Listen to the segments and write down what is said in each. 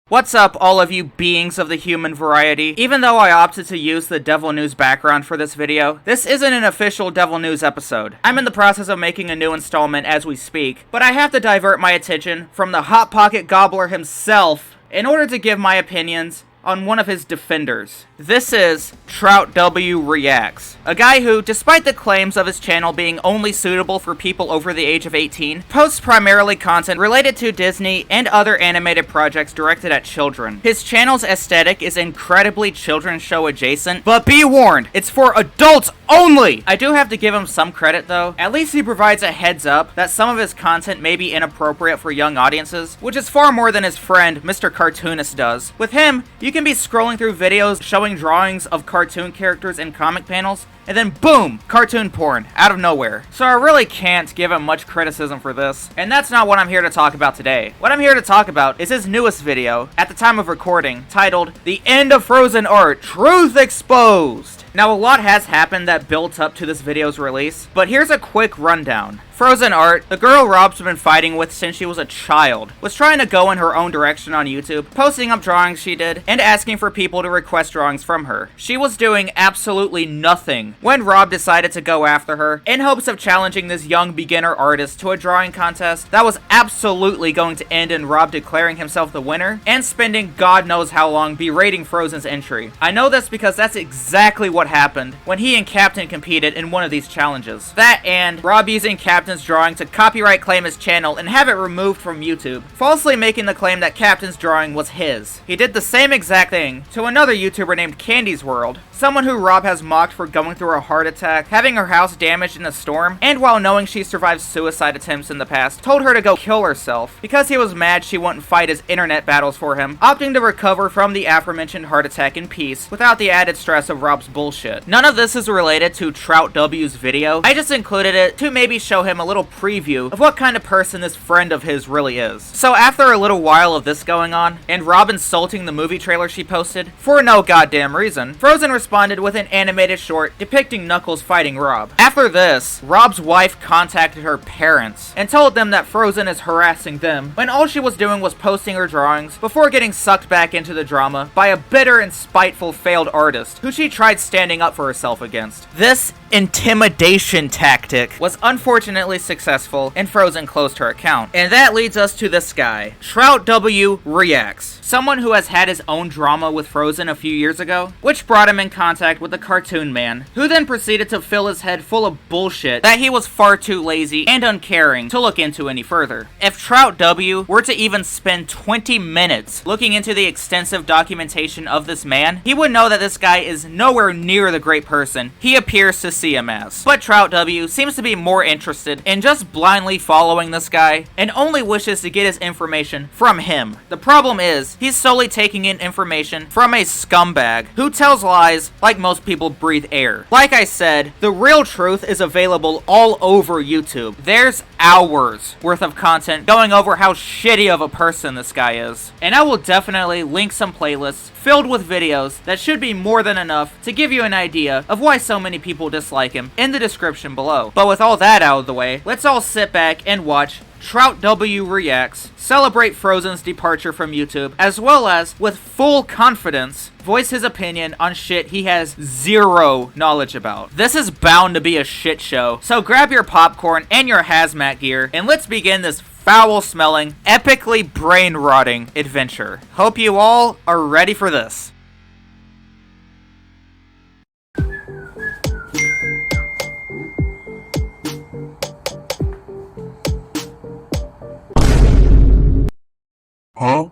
What's up, all of you beings of the human variety? Even though I opted to use the Devil News background for this video, this isn't an official Devil News episode. I'm in the process of making a new installment as we speak, but I have to divert my attention from the Hot Pocket Gobbler himself in order to give my opinions on one of his defenders. This is TROATW Reacts, a guy who, despite the claims of his channel being only suitable for people over the age of 18, posts primarily content related to Disney and other animated projects directed at children. His channel's aesthetic is incredibly children's show adjacent, but be warned, it's for adults only! I do have to give him some credit though. At least he provides a heads up that some of his content may be inappropriate for young audiences, which is far more than his friend, Mr. Cartoonist, does. With him, you can be scrolling through videos showing drawings of cartoon characters in comic panels, and then boom, cartoon porn, out of nowhere. So I really can't give him much criticism for this, and that's not what I'm here to talk about today. What I'm here to talk about is his newest video, at the time of recording, titled, "The End of Frozen Art, Truth Exposed." Now, a lot has happened that built up to this video's release, but here's a quick rundown. Frozen Art, the girl Rob's been fighting with since she was a child, was trying to go in her own direction on YouTube, posting up drawings she did, and asking for people to request drawings from her. She was doing absolutely nothing when Rob decided to go after her, in hopes of challenging this young beginner artist to a drawing contest that was absolutely going to end in Rob declaring himself the winner, and spending God knows how long berating Frozen's entry. I know this because that's exactly what happened when he and Captain competed in one of these challenges. That and Rob using Captain's drawing to copyright claim his channel and have it removed from YouTube, falsely making the claim that Captain's drawing was his. He did the same exact thing to another YouTuber named Candy's World, someone who Rob has mocked for going through a heart attack, having her house damaged in a storm, and while knowing she survived suicide attempts in the past, told her to go kill herself because he was mad she wouldn't fight his internet battles for him, opting to recover from the aforementioned heart attack in peace without the added stress of Rob's bullshit. None of this is related to TROATW's video. I just included it to maybe show him a little preview of what kind of person this friend of his really is. So after a little while of this going on, and Rob insulting the movie trailer she posted, for no goddamn reason, Frozen responded with an animated short depicting Knuckles fighting Rob. After this, Rob's wife contacted her parents and told them that Frozen is harassing them when all she was doing was posting her drawings before getting sucked back into the drama by a bitter and spiteful failed artist who she tried standing up for herself against. This intimidation tactic was unfortunately successful, and Frozen closed her account. And that leads us to this guy, TROATW Reacts, someone who has had his own drama with Frozen a few years ago, which brought him in contact with the Cartoon Man, who then proceeded to fill his head full of bullshit that he was far too lazy and uncaring to look into any further. If TROATW were to even spend 20 minutes looking into the extensive documentation of this man, he would know that this guy is nowhere near the great person he appears to see him as. But TROATW seems to be more interested in just blindly following this guy, and only wishes to get his information from him. The problem is, he's solely taking in information from a scumbag who tells lies like most people breathe air. Like I said, the real truth is available all over YouTube. There's hours worth of content going over how shitty of a person this guy is. And I will definitely link some playlists filled with videos that should be more than enough to give you an idea of why so many people dislike him in the description below. But with all that out of the way, let's all sit back and watch TROATW Reacts celebrate Frozen's departure from YouTube, as well as, with full confidence, voice his opinion on shit he has zero knowledge about. This is bound to be a shit show, so grab your popcorn and your hazmat gear, and let's begin this foul-smelling, epically brain-rotting adventure. Hope you all are ready for this. Huh?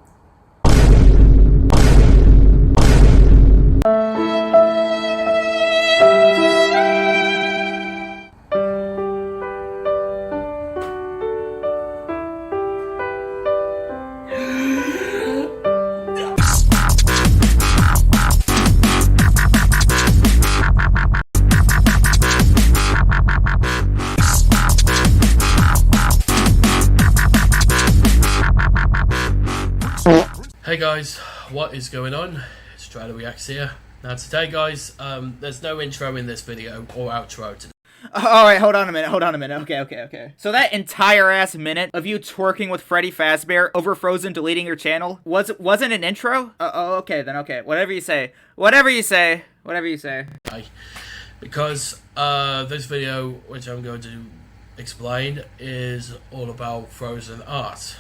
Hey guys, what is going on? It's TROATW Reacts here. Now today guys, there's no intro in this video or outro today. Alright, hold on a minute. Okay. So that entire ass minute of you twerking with Freddy Fazbear over Frozen deleting your channel wasn't an intro? Okay. Whatever you say. Okay. Because this video, which I'm going to explain, is all about Frozen art.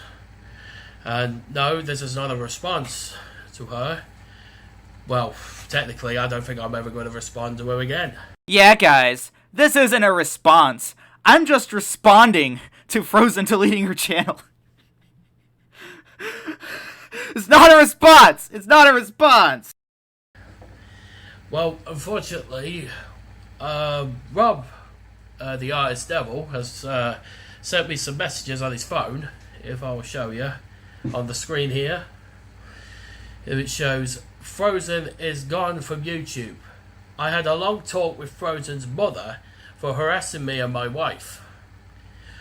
And no, this is not a response to her. Well, technically, I don't think I'm ever going to respond to her again. Yeah, guys, this isn't a response. I'm just responding to Frozen deleting her channel. It's not a response! Well, unfortunately, Rob, the artist devil, has sent me some messages on his phone, if I will show you on the screen here. It shows, Frozen is gone from YouTube. I had a long talk with Frozen's mother for harassing me and my wife.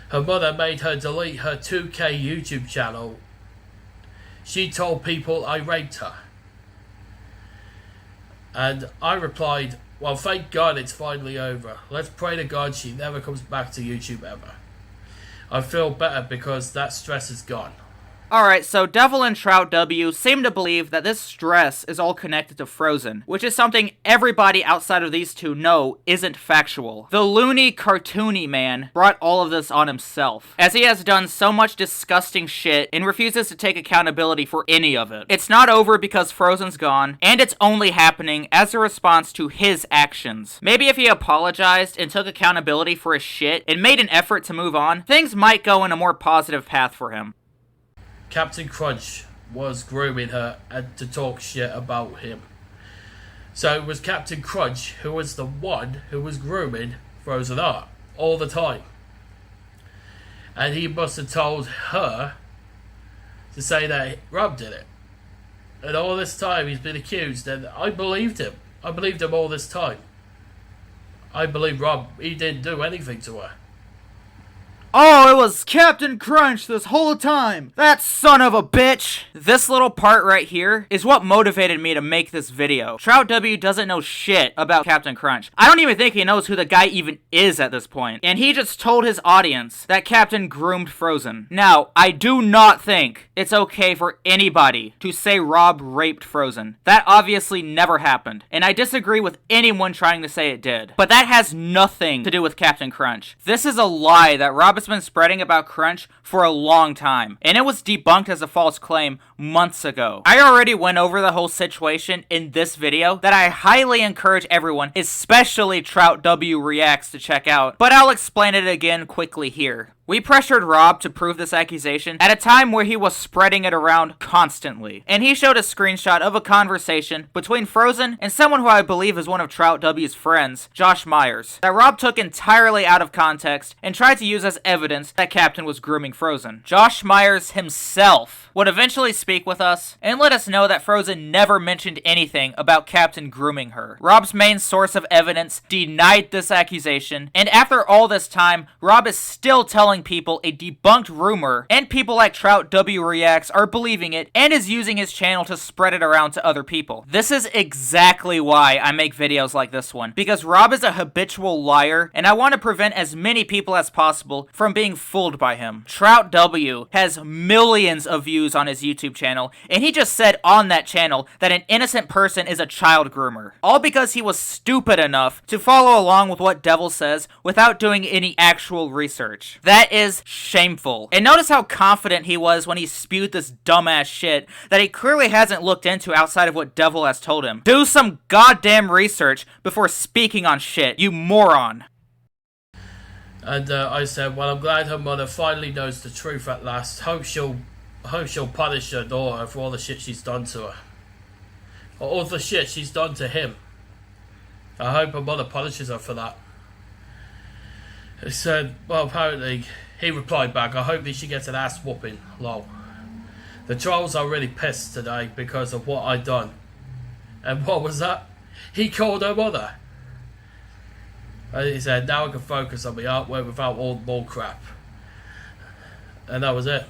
Her mother made her delete her 2K YouTube channel. She told people I raped her. And I replied, well, thank God it's finally over. Let's pray to God she never comes back to YouTube ever. I feel better because that stress is gone. Alright, so Devil and TROATW seem to believe that this stress is all connected to Frozen, which is something everybody outside of these two know isn't factual. The loony, cartoony man brought all of this on himself, as he has done so much disgusting shit and refuses to take accountability for any of it. It's not over because Frozen's gone, and it's only happening as a response to his actions. Maybe if he apologized and took accountability for his shit and made an effort to move on, things might go in a more positive path for him. Captain Crunch was grooming her and to talk shit about him. So it was Captain Crunch who was the one who was grooming Frozen Art all the time. And he must have told her to say that Rob did it. And all this time he's been accused, and I believed him. I believed him all this time. I believe Rob, he didn't do anything to her. Oh, it was Captain Crunch this whole time! That son of a bitch! This little part right here is what motivated me to make this video. TROATW doesn't know shit about Captain Crunch. I don't even think he knows who the guy even is at this point. And he just told his audience that Captain groomed Frozen. Now, I do not think it's okay for anybody to say Rob raped Frozen. That obviously never happened. And I disagree with anyone trying to say it did. But that has nothing to do with Captain Crunch. This is a lie that Rob has been spreading about Crunch for a long time, and it was debunked as a false claim months ago. I already went over the whole situation in this video that I highly encourage everyone, especially TROATW Reacts, to check out, but I'll explain it again quickly here. We pressured Rob to prove this accusation at a time where he was spreading it around constantly. And he showed a screenshot of a conversation between Frozen and someone who I believe is one of TROATW's friends, Josh Myers, that Rob took entirely out of context and tried to use as evidence that Captain was grooming Frozen. Josh Myers himself would eventually speak with us and let us know that Frozen never mentioned anything about Captain grooming her. Rob's main source of evidence denied this accusation, and after all this time, Rob is still telling people a debunked rumor, and people like TROATW Reacts are believing it and is using his channel to spread it around to other people. This is exactly why I make videos like this one, because Rob is a habitual liar, and I want to prevent as many people as possible from being fooled by him. TROATW has millions of views on his YouTube channel, and he just said on that channel that an innocent person is a child groomer, all because he was stupid enough to follow along with what Devil says without doing any actual research. That is shameful. And notice how confident he was when he spewed this dumbass shit that he clearly hasn't looked into outside of what Devil has told him. Do some goddamn research before speaking on shit, you moron. And I said, well, I'm glad her mother finally knows the truth at last. Hope she'll punish her daughter for all the shit she's done to her. Or all the shit she's done to him. I hope her mother punishes her for that. He said, well, apparently, he replied back, I hope that she gets an ass whooping, lol. The trolls are really pissed today because of what I done. And what was that? He called her mother. And he said, now I can focus on my artwork without all the bull crap. And that was it.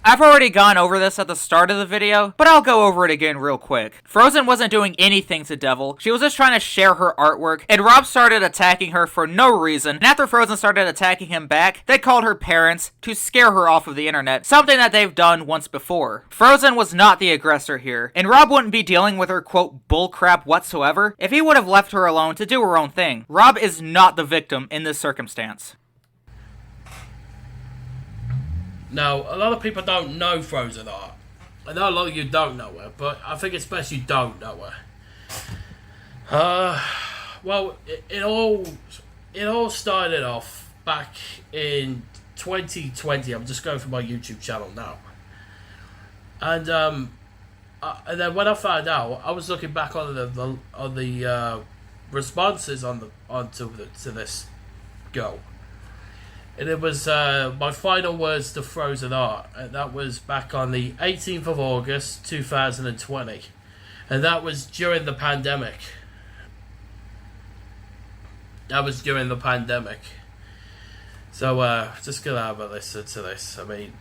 I've already gone over this at the start of the video, but I'll go over it again real quick. Frozen wasn't doing anything to Devil, she was just trying to share her artwork, and Rob started attacking her for no reason, and after Frozen started attacking him back, they called her parents to scare her off of the internet, something that they've done once before. Frozen was not the aggressor here, and Rob wouldn't be dealing with her quote bullcrap whatsoever if he would have left her alone to do her own thing. Rob is not the victim in this circumstance. Now, a lot of people don't know Frozen Art. I know a lot of you don't know her, but I think it's best you don't know her. Well, it all started off back in 2020. I'm just going for my YouTube channel now, and then when I found out, I was looking back on the responses to this go. And it was my final words to Frozen Art, and that was back on the 18th of August 2020, and that was during the pandemic. So just gonna have a listen to this. I mean,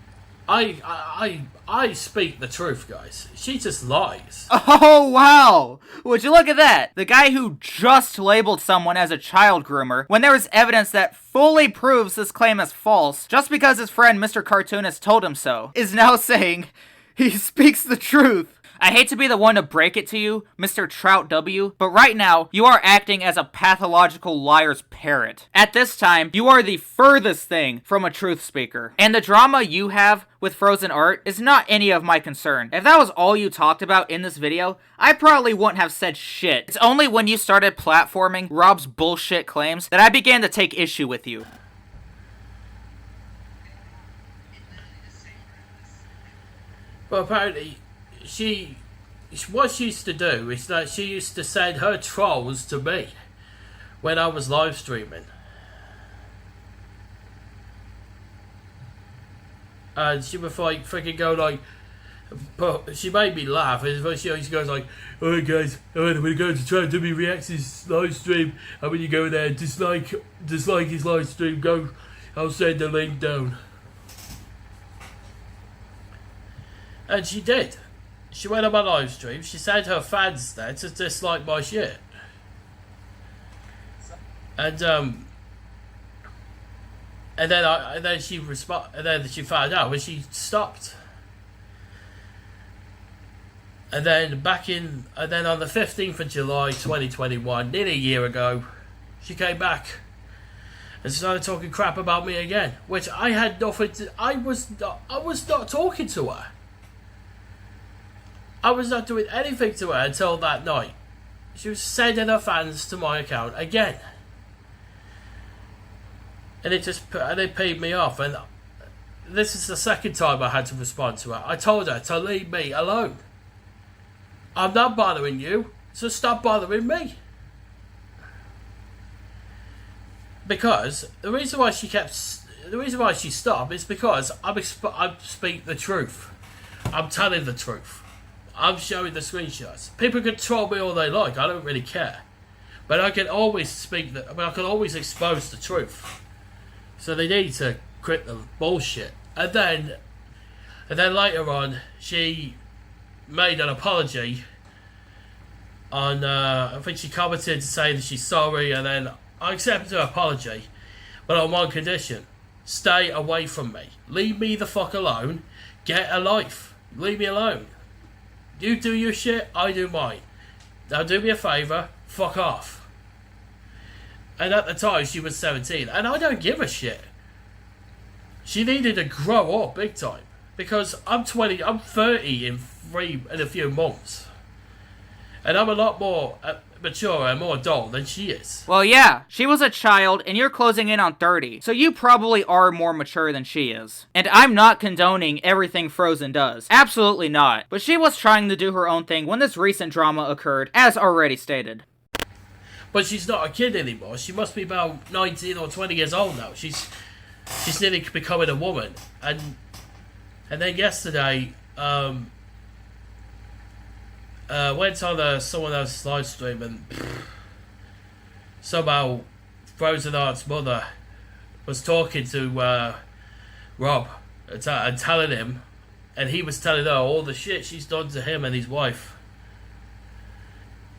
I speak the truth, guys. She just lies. Oh, wow! Would you look at that? The guy who just labeled someone as a child groomer, when there is evidence that fully proves this claim as false, just because his friend Mr. Cartoonist told him so, is now saying he speaks the truth. I hate to be the one to break it to you, Mr. TROATW, but right now, you are acting as a pathological liar's parrot. At this time, you are the furthest thing from a truth speaker. And the drama you have with Frozen Art is not any of my concern. If that was all you talked about in this video, I probably wouldn't have said shit. It's only when you started platforming Rob's bullshit claims that I began to take issue with you. Well, apparently, what she used to do is that she used to send her trolls to me when I was live streaming. And she would like freaking go like, but she made me laugh. She always goes like, "Alright guys, we're going to try and do me reactions live stream, and when you go there, dislike his live stream, go, I'll send the link down." And she did. She went on my live stream. She sent her fans there to dislike my shit. And then she found out when she stopped. And then on the 15th of July 2021, nearly a year ago, she came back and started talking crap about me again, which I had nothing to. I was not talking to her. I was not doing anything to her until that night. She was sending her fans to my account again. And it paid me off. And this is the second time I had to respond to her. I told her to leave me alone. I'm not bothering you, so stop bothering me. Because the reason why she stopped is because I speak the truth. I'm telling the truth. I'm showing the screenshots. People can troll me all they like. I don't really care, but I can always I can always expose the truth. So they need to quit the bullshit. And then later on, she made an apology. I think she commented to say that she's sorry, and then I accepted her apology, but on one condition: stay away from me. Leave me the fuck alone. Get a life. Leave me alone. You do your shit, I do mine. Now do me a favour, fuck off. And at the time she was 17, and I don't give a shit. She needed to grow up big time, because I'm 30 in a few months. And I'm a lot more mature and more adult than she is. Well, yeah, she was a child, and you're closing in on 30, so you probably are more mature than she is. And I'm not condoning everything Frozen does. Absolutely not. But she was trying to do her own thing when this recent drama occurred, as already stated. But she's not a kid anymore. She must be about 19 or 20 years old now. She's nearly becoming a woman. And then yesterday, went on someone else's live stream, and somehow Frozen Art's mother was talking to Rob and telling him and he was telling her all the shit she's done to him and his wife.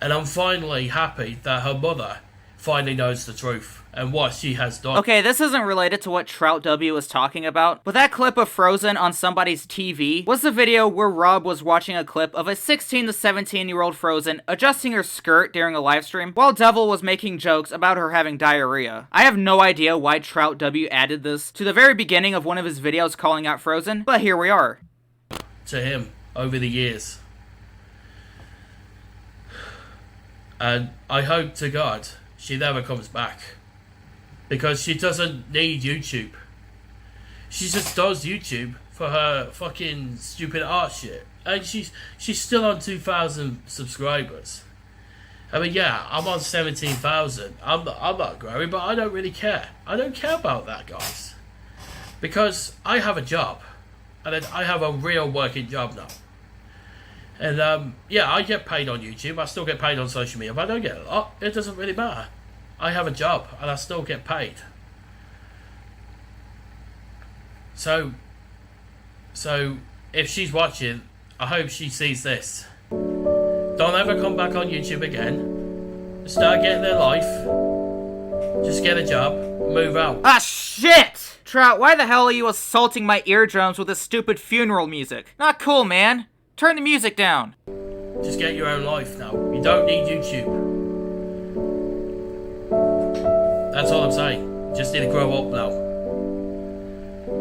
And I'm finally happy that her mother finally knows the truth and what she has done. Okay, this isn't related to what TROATW is talking about, but that clip of Frozen on somebody's TV was the video where Rob was watching a clip of a 16 to 17-year-old Frozen adjusting her skirt during a livestream, while Devil was making jokes about her having diarrhea. I have no idea why TROATW added this to the very beginning of one of his videos calling out Frozen, but here we are. To him over the years. And I hope to God she never comes back. Because she doesn't need YouTube. She just does YouTube for her fucking stupid art shit. And she's still on 2,000 subscribers. I mean, yeah, I'm on 17,000. I'm not growing, but I don't really care. I don't care about that, guys. Because I have a job. And I have a real working job now. And yeah, I get paid on YouTube. I still get paid on social media. But I don't get a lot. It doesn't really matter. I have a job and I still get paid. So if she's watching, I hope she sees this. Don't ever come back on YouTube again. Start getting their life. Just get a job. Move out. Ah, shit! Trout, why the hell are you assaulting my eardrums with this stupid funeral music? Not cool, man. Turn the music down. Just get your own life now. You don't need YouTube. That's all I'm saying. Just need to grow up now.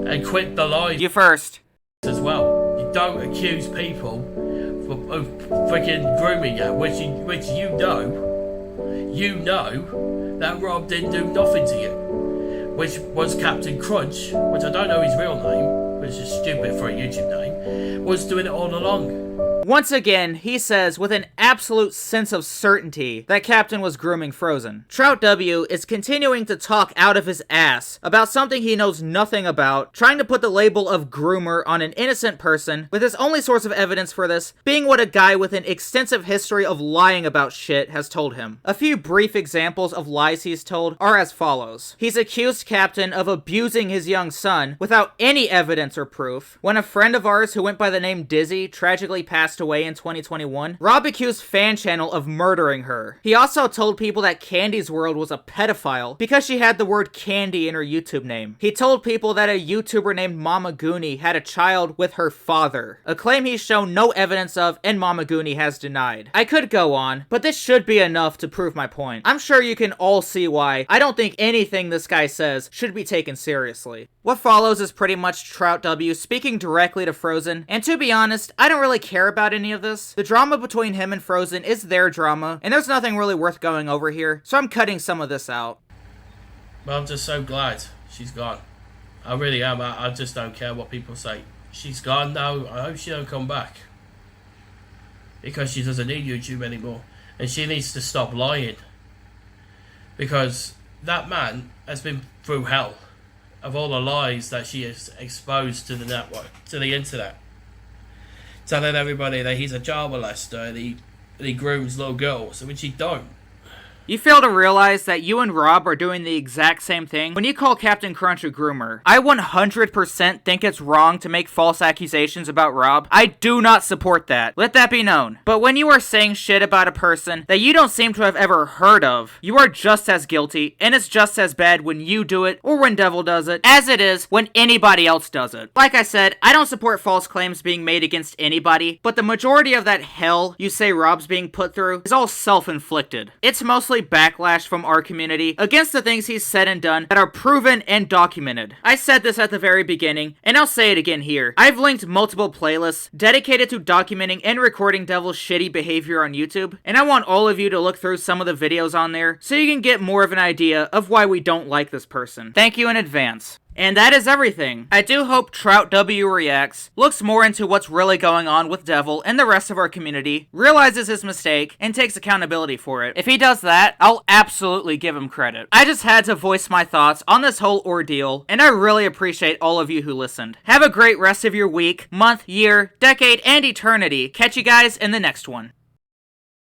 And quit the lies. You first. As well. You don't accuse people of freaking grooming you, which you know that Rob didn't do nothing to you. Which was Captain Crunch, which I don't know his real name, which is stupid for a YouTube name, was doing it all along. Once again, he says with an absolute sense of certainty that Captain was grooming Frozen. TROATW is continuing to talk out of his ass about something he knows nothing about, trying to put the label of groomer on an innocent person, with his only source of evidence for this being what a guy with an extensive history of lying about shit has told him. A few brief examples of lies he's told are as follows. He's accused Captain of abusing his young son without any evidence or proof. When a friend of ours who went by the name Dizzy tragically passed away in 2021, Rob accused Fan Channel of murdering her. He also told people that Candy's World was a pedophile because she had the word candy in her YouTube name. He told people that a YouTuber named Mama Goonie had a child with her father, a claim he's shown no evidence of and Mama Goonie has denied. I could go on, but this should be enough to prove my point. I'm sure you can all see why I don't think anything this guy says should be taken seriously. What follows is pretty much TROATW speaking directly to Frozen, and to be honest, I don't really care about any of this. The drama between him and Frozen is their drama, and there's nothing really worth going over here, so I'm cutting some of this out. But I'm just so glad she's gone. I really am. I just don't care what people say. She's gone now. I hope she don't come back. Because she doesn't need YouTube anymore. And she needs to stop lying. Because that man has been through hell of all the lies that she has exposed to the network, to the internet. Telling everybody that he's a child molester and he grooms little girls, which he don't. You fail to realize that you and Rob are doing the exact same thing when you call Captain Crunch a groomer. I 100% think it's wrong to make false accusations about Rob. I do not support that. Let that be known. But when you are saying shit about a person that you don't seem to have ever heard of, you are just as guilty, and it's just as bad when you do it or when Devil does it, as it is when anybody else does it. Like I said, I don't support false claims being made against anybody, but the majority of that hell you say Rob's being put through is all self-inflicted. It's mostly backlash from our community against the things he's said and done that are proven and documented. I said this at the very beginning, and I'll say it again here. I've linked multiple playlists dedicated to documenting and recording Devil's shitty behavior on YouTube, and I want all of you to look through some of the videos on there so you can get more of an idea of why we don't like this person. Thank you in advance. And that is everything. I do hope TROATW Reacts looks more into what's really going on with Devil and the rest of our community, realizes his mistake, and takes accountability for it. If he does that, I'll absolutely give him credit. I just had to voice my thoughts on this whole ordeal, and I really appreciate all of you who listened. Have a great rest of your week, month, year, decade, and eternity. Catch you guys in the next one.